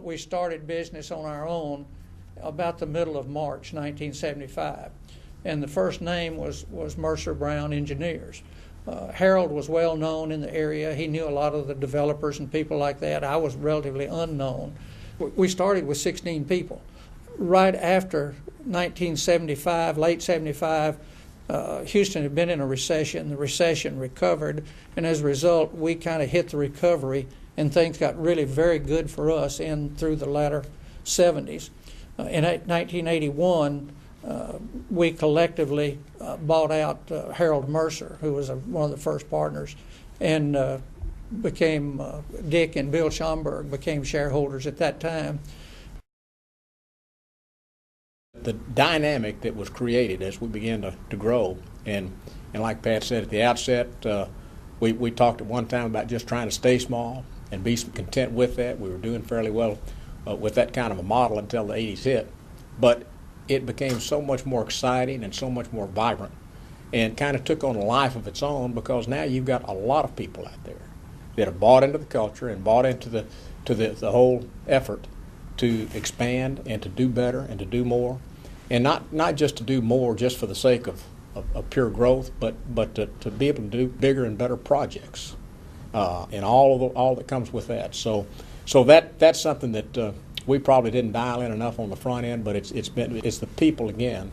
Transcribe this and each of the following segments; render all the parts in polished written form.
We started business on our own about the middle of March 1975, and the first name was Mercer Brown Engineers. Harold was well known in the area. He knew a lot of the developers and people like that. I was relatively unknown. We started with 16 people. Right after 1975, late 75, Houston had been in a recession. The recession recovered, and as a result, we kind of hit the recovery, and things got really very good for us in through the latter 70s. In 1981, we collectively bought out Harold Mercer, who was one of the first partners, and became Dick and Bill Schomburg became shareholders at that time. The dynamic that was created as we began to grow, and like Pat said at the outset, we talked at one time about just trying to stay small and be content with that. We were doing fairly well with that kind of a model until the 80s hit, but it became so much more exciting and so much more vibrant, and kind of took on a life of its own, because now you've got a lot of people out there that have bought into the culture and bought into the whole effort to expand and to do better and to do more, and not just to do more just for the sake of pure growth, but to be able to do bigger and better projects, and all that comes with that. So that's something that we probably didn't dial in enough on the front end, but it's the people again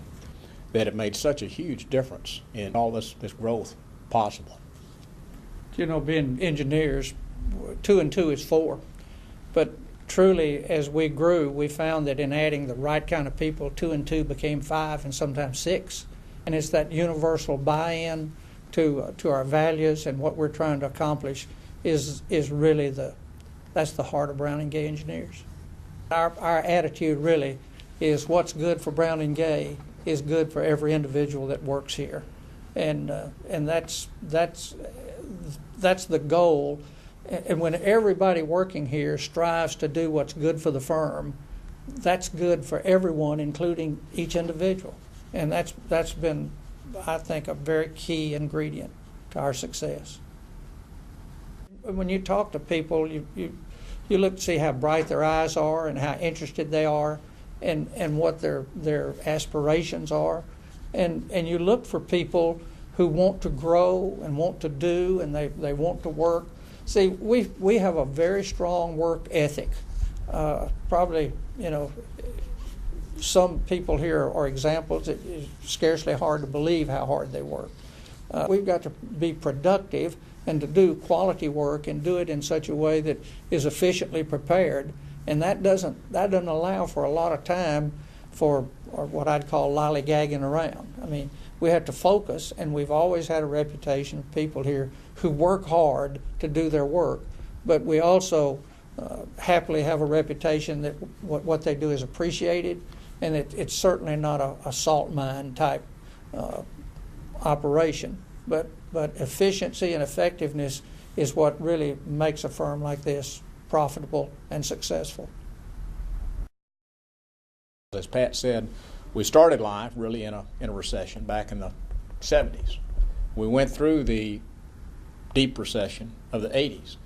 that have made such a huge difference in all this growth possible. You know, being engineers, 2 and 2 is 4, but truly, as we grew, we found that in adding the right kind of people, 2 and 2 became 5 and sometimes 6. And it's that universal buy-in to our values and what we're trying to accomplish is really that's the heart of Brown and Gay Engineers. Our attitude really is what's good for Brown and Gay is good for every individual that works here, and that's the goal. And when everybody working here strives to do what's good for the firm, that's good for everyone, including each individual. And that's been, I think, a very key ingredient to our success. When you talk to people, you look to see how bright their eyes are and how interested they are, and what their aspirations are, and you look for people who want to grow and want to do, and they want to work. See, we have a very strong work ethic. Probably, you know, some people here are examples. It's scarcely hard to believe how hard they work. We've got to be productive and to do quality work and do it in such a way that is efficiently prepared, and that doesn't allow for a lot of time for what I'd call lollygagging around. I mean, we have to focus, and we've always had a reputation of people here who work hard to do their work, but we also happily have a reputation that what they do is appreciated, and it's certainly not a salt mine type operation, but efficiency and effectiveness is what really makes a firm like this profitable and successful. As Pat said, we started life really in a recession back in the 70s. We went through the deep recession of the 80s,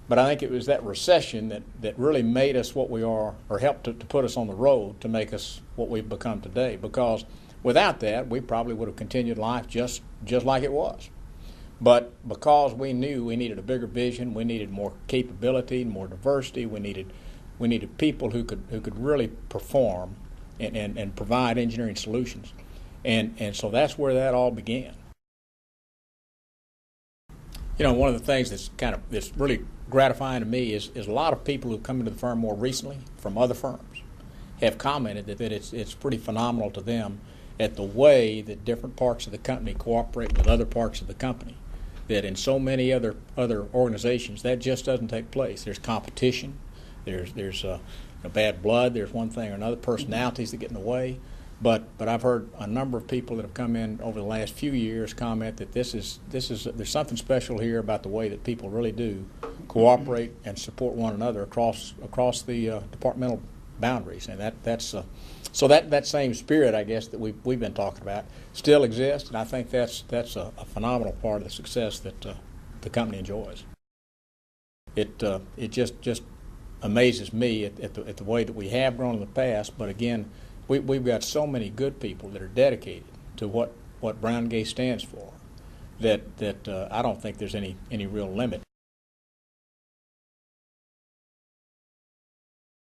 but I think it was that recession that really made us what we are, or helped to put us on the road to make us what we've become today, because without that we probably would have continued life just like it was. But because we knew we needed a bigger vision, we needed more capability, more diversity, we needed people who could really perform and provide engineering solutions, and so that's where that all began. You know, one of the things that's really gratifying to me is a lot of people who've come into the firm more recently from other firms have commented that it's pretty phenomenal to them at the way that different parts of the company cooperate with other parts of the company, that in so many other organizations that just doesn't take place. There's competition, there's bad blood, there's one thing or another, personalities that get in the way. But I've heard a number of people that have come in over the last few years comment that there's something special here about the way that people really do cooperate and support one another across the departmental boundaries, and so that same spirit, I guess, that we've been talking about still exists, and I think that's a phenomenal part of the success that the company enjoys. It just amazes me at the way that we have grown in the past. But again, we've got so many good people that are dedicated to what Brown Gay stands for that I don't think there's any real limit.